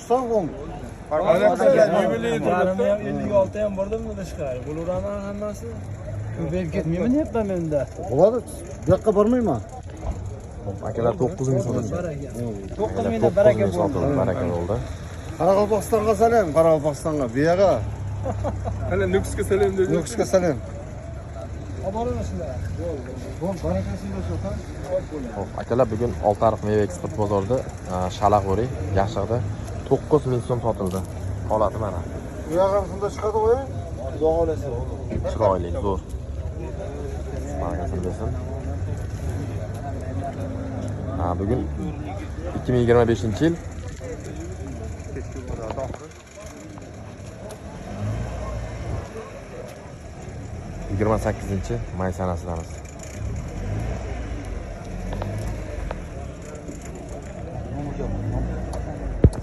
tutsam 10. Yarımı ham 56 ham bordim tashqari. Bo'laverman hammasi. Ko'payib ketmaymi deyapman menda. Bo'ladi. Bu yoqqa bormayman. Akalar 9 ming so'radi. 9 mingdan baraka bo'ldi. Baraka bo'ldi. Qoraqalpog'istonga salom, Qoraqalpog'istonga. Bu yerga Ana Nukusga salom dedi. Nukusga salom. Oboramasizlar. Bo'l, barakasini so'tan. Xo'p, akalar bugun Oltiariq meva eksport bozorida shalag'uri Yashig'da 9 ming so'm sotildi. Holati mana. Bu yerga shunda chiqadi qo'y. Xudo xolasa. Chiroyli, zo'r. Barakasini bersin. Bugun 2025-yil 28 may sanasidamiz.